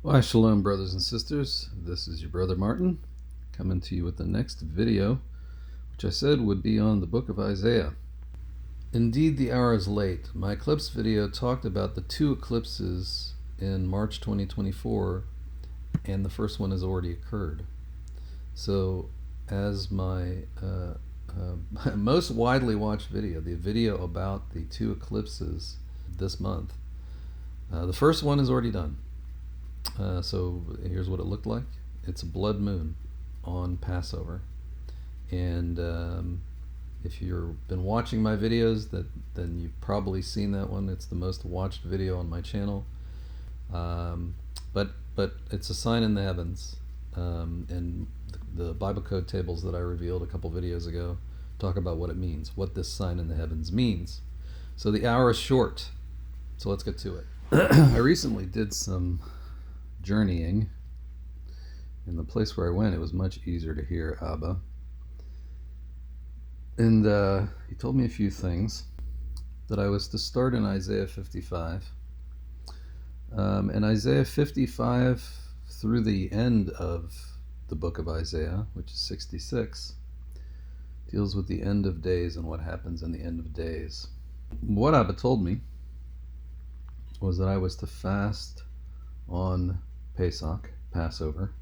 Why, shalom, brothers and sisters. This is your brother Martin, coming to you with the next video, which I said would be on the book of Isaiah. Indeed, the hour is late. My eclipse video talked about the two eclipses in March 2024, and the first one has already occurred. So, as my most widely watched video, the video about the two eclipses this month, the first one is already done. So here's what it looked like. It's a blood moon on Passover, and if you've been watching my videos, then you've probably seen that one. It's the most watched video on my channel. But it's a sign in the heavens, and the Bible code tables that I revealed a couple videos ago talk about what it means, what this sign in the heavens means. So the hour is short, so let's get to it. I recently did some journeying. In the place where I went, it was much easier to hear Abba. And he told me a few things. That I was to start in Isaiah 55. And Isaiah 55 through the end of the book of Isaiah, which is 66, deals with the end of days and what happens in the end of days. What Abba told me was that I was to fast on Pesach, Passover,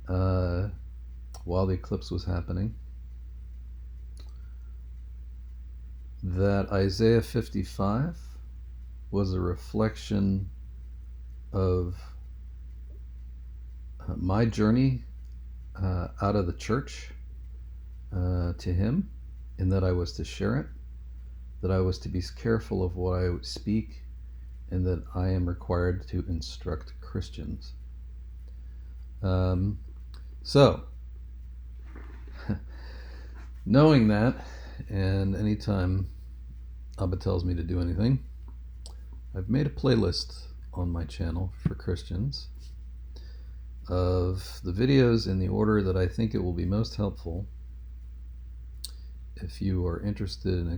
while the eclipse was happening. That Isaiah 55 was a reflection of my journey out of the church to him, and that I was to share it, that I was to be careful of what I would speak, and that I am required to instruct Christians. So, knowing that, and anytime Abba tells me to do anything, I've made a playlist on my channel for Christians of the videos in the order that I think it will be most helpful if you are interested in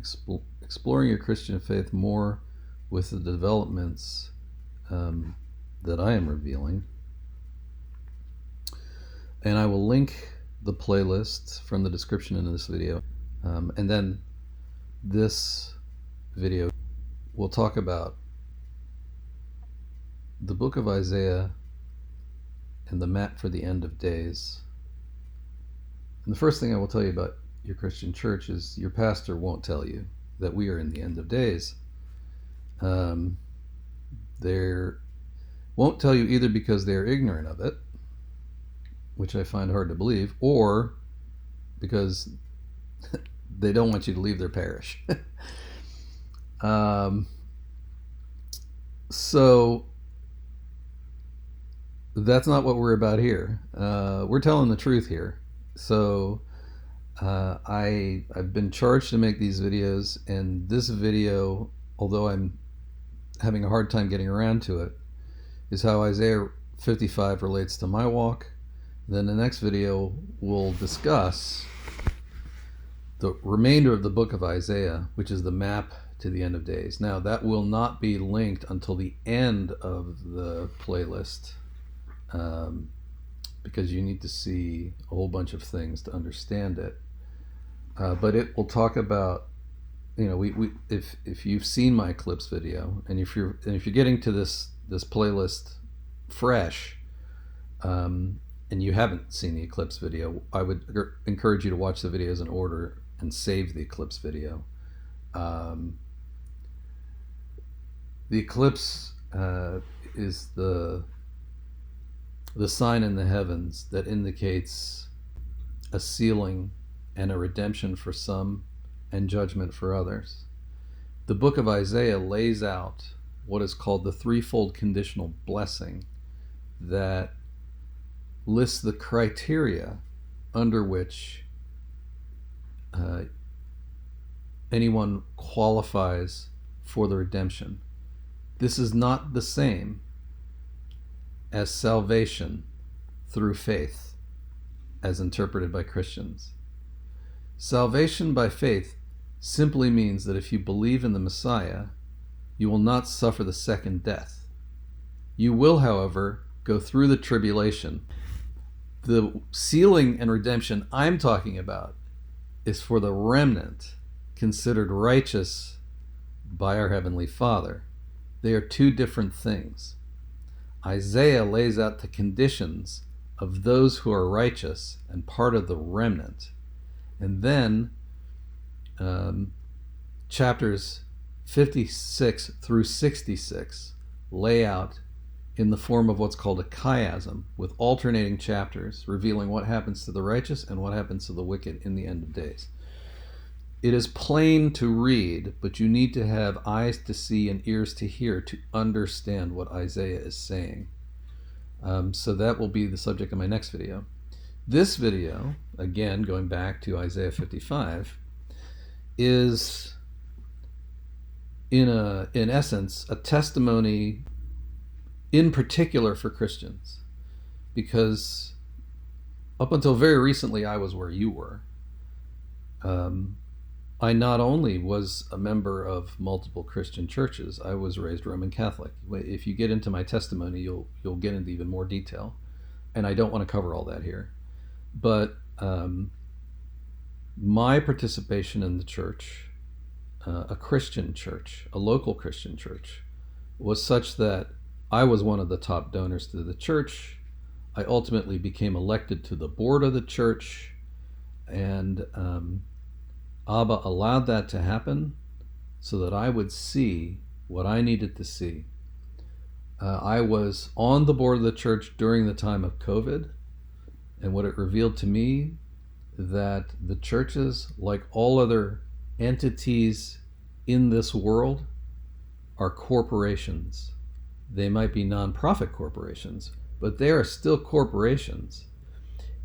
exploring your Christian faith more with the developments that I am revealing. And I will link the playlist from the description in this video. And then this video will talk about the book of Isaiah and the map for the end of days. And the first thing I will tell you about your Christian church is your pastor won't tell you that we are in the end of days. They won't tell you either because they're ignorant of it, which I find hard to believe, or because they don't want you to leave their parish. So that's not what we're about here. We're telling the truth here. So I've been charged to make these videos, and this video, although I'm having a hard time getting around to it, is how Isaiah 55 relates to my walk. Then the next video will discuss the remainder of the book of Isaiah, which is the map to the end of days. Now, that will not be linked until the end of the playlist, because you need to see a whole bunch of things to understand it. But it will talk about, if you've seen my Eclipse video, and if you're getting to this playlist fresh, and you haven't seen the Eclipse video, I would encourage you to watch the videos in order and save the Eclipse video. The eclipse is the sign in the heavens that indicates a sealing and a redemption for some and judgment for others. The book of Isaiah lays out what is called the threefold conditional blessing that lists the criteria under which anyone qualifies for the redemption. This is not the same as salvation through faith, as interpreted by Christians. Salvation by faith simply means that if you believe in the Messiah, you will not suffer the second death. You will, however, go through the tribulation. The sealing and redemption I'm talking about is for the remnant considered righteous by our Heavenly Father. They are two different things. Isaiah lays out the conditions of those who are righteous and part of the remnant. And then chapters 56 through 66 lay out in the form of what's called a chiasm, with alternating chapters revealing what happens to the righteous and what happens to the wicked in the end of days. It is plain to read, but you need to have eyes to see and ears to hear to understand what Isaiah is saying. So that will be the subject of my next video. This video, again, going back to Isaiah 55, is in essence a testimony in particular for Christians, because up until very recently I was where you were. I not only was a member of multiple Christian churches, I was raised Roman Catholic. If you get into my testimony, you'll get into even more detail, and I don't want to cover all that here. But my participation in the church, a Christian church, a local Christian church, was such that I was one of the top donors to the church. I ultimately became elected to the board of the church, and Abba allowed that to happen so that I would see what I needed to see. I was on the board of the church during the time of COVID, and what it revealed to me that the churches, like all other entities in this world, are corporations. They might be nonprofit corporations, but they are still corporations.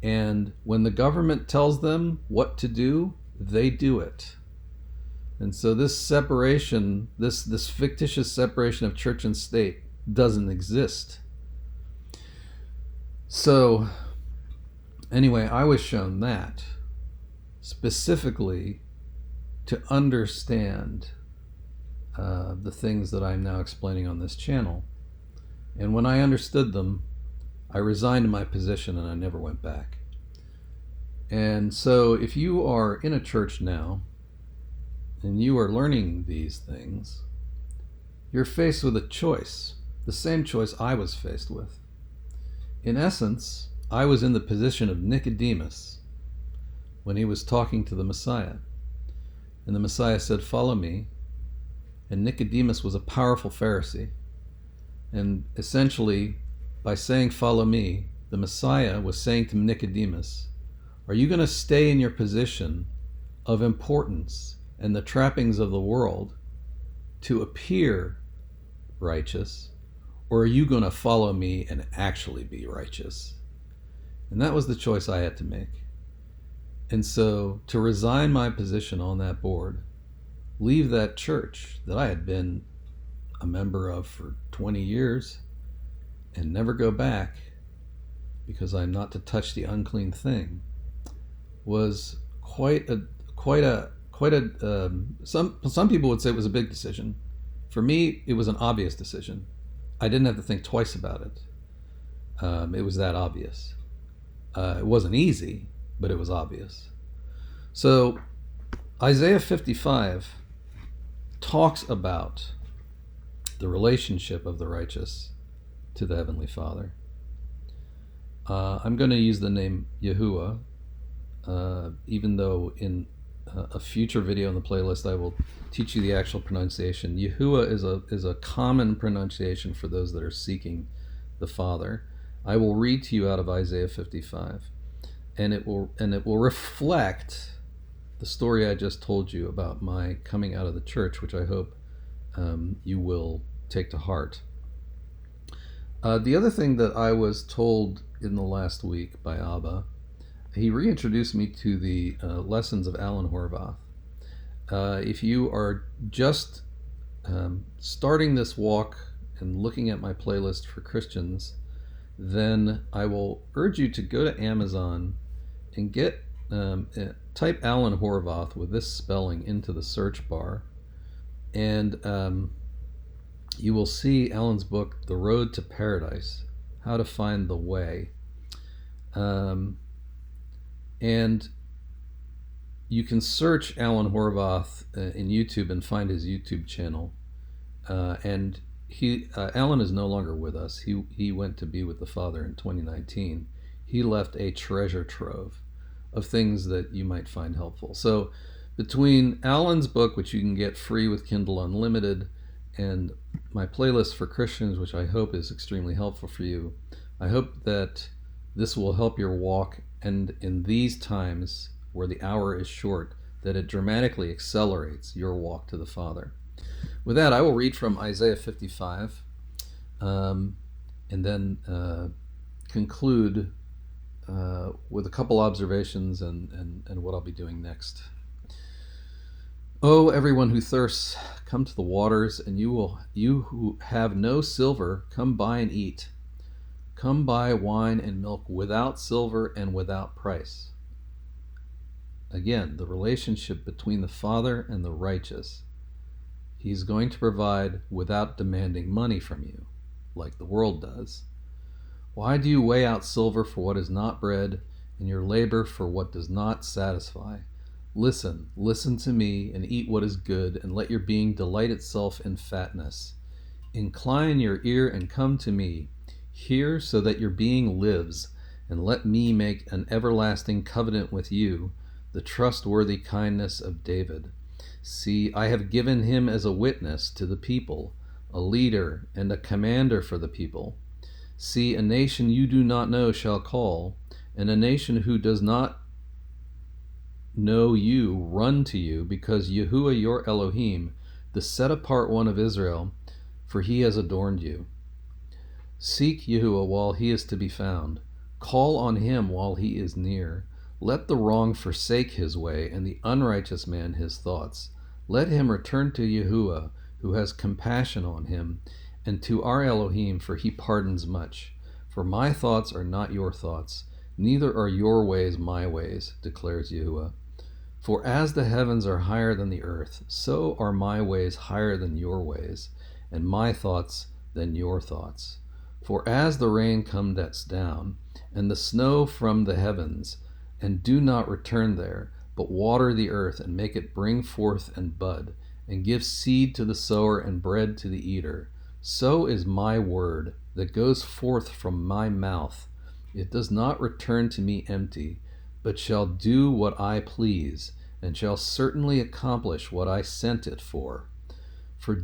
And when the government tells them what to do, they do it. And so this separation, this fictitious separation of church and state doesn't exist. So anyway, I was shown that specifically to understand the things that I'm now explaining on this channel. And when I understood them, I resigned my position and I never went back. And so if you are in a church now and you are learning these things, you're faced with a choice, the same choice I was faced with. In essence, I was in the position of Nicodemus when he was talking to the Messiah. And the Messiah said, "Follow me." And Nicodemus was a powerful Pharisee. And essentially, by saying, "Follow me," the Messiah was saying to Nicodemus, are you going to stay in your position of importance and the trappings of the world to appear righteous, or are you going to follow me and actually be righteous? And that was the choice I had to make. And so to resign my position on that board, leave that church that I had been a member of for 20 years and never go back because I'm not to touch the unclean thing, was some people would say it was a big decision. For me, it was an obvious decision. I didn't have to think twice about it. It was that obvious. It wasn't easy, but it was obvious. So Isaiah 55 talks about the relationship of the righteous to the Heavenly Father. I'm going to use the name Yahuwah, even though in a future video in the playlist I will teach you the actual pronunciation. Yahuwah is a common pronunciation for those that are seeking the Father. I will read to you out of Isaiah 55, and it will reflect the story I just told you about my coming out of the church, which I hope you will take to heart. The other thing that I was told in the last week by Abba, he reintroduced me to the lessons of Alan Horvath. If you are just starting this walk and looking at my playlist for Christians, then I will urge you to go to Amazon and type Alan Horvath with this spelling into the search bar, and you will see Alan's book, The Road to Paradise, how to find the way. And you can search Alan Horvath in YouTube and find his YouTube channel. And Alan is no longer with us. He went to be with the Father in 2019. He left a treasure trove of things that you might find helpful. So between Alan's book, which you can get free with Kindle Unlimited, and my playlist for Christians, which I hope is extremely helpful for you, I hope that this will help your walk, and in these times where the hour is short, that it dramatically accelerates your walk to the Father. With that, I will read from Isaiah 55 and then conclude with a couple observations and what I'll be doing next. Oh, everyone who thirsts, come to the waters, and you who have no silver, come buy and eat. Come buy wine and milk without silver and without price. Again, the relationship between the Father and the righteous. He's going to provide without demanding money from you, like the world does. Why do you weigh out silver for what is not bread, and your labor for what does not satisfy? Listen to me, and eat what is good, and let your being delight itself in fatness. Incline your ear and come to me. Hear so that your being lives, and let me make an everlasting covenant with you, the trustworthy kindness of David. See, I have given him as a witness to the people, a leader and a commander for the people. See, a nation you do not know shall call, and a nation who does not know you run to you, because Yahuwah your Elohim, the set-apart one of Israel, for he has adorned you. Seek Yahuwah while he is to be found. Call on him while he is near. Let the wrong forsake his way, and the unrighteous man his thoughts. Let him return to Yahuwah, who has compassion on him, and to our Elohim, for he pardons much. For my thoughts are not your thoughts, neither are your ways my ways, declares Yahuwah. For as the heavens are higher than the earth, so are my ways higher than your ways, and my thoughts than your thoughts. For as the rain comes down, and the snow from the heavens, and do not return there, but water the earth, and make it bring forth and bud, and give seed to the sower and bread to the eater, so is my word that goes forth from my mouth. It does not return to me empty, but shall do what I please, and shall certainly accomplish what I sent it for. For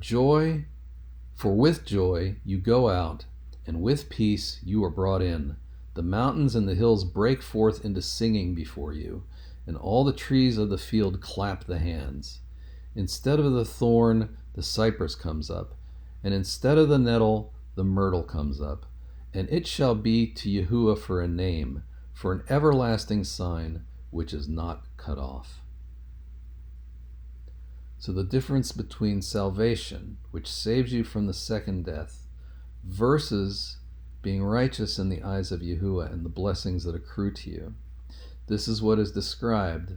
with joy you go out, and with peace you are brought in. The mountains and the hills break forth into singing before you, and all the trees of the field clap the hands. Instead of the thorn, the cypress comes up, and instead of the nettle, the myrtle comes up. And it shall be to Yahuwah for a name, for an everlasting sign which is not cut off. So the difference between salvation, which saves you from the second death, versus being righteous in the eyes of Yahuwah and the blessings that accrue to you. This is what is described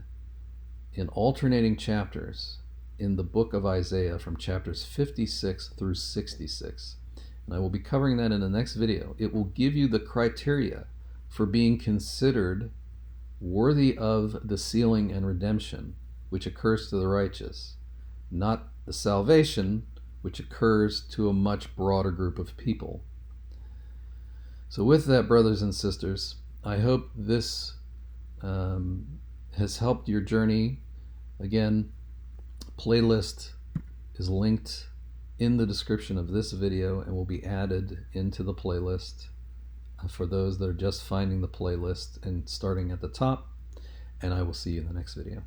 in alternating chapters in the book of Isaiah from chapters 56 through 66. And I will be covering that in the next video. It will give you the criteria for being considered worthy of the sealing and redemption which occurs to the righteous, not the salvation which occurs to a much broader group of people. So with that, brothers and sisters, I hope this has helped your journey. Again, playlist is linked in the description of this video and will be added into the playlist for those that are just finding the playlist and starting at the top. And I will see you in the next video.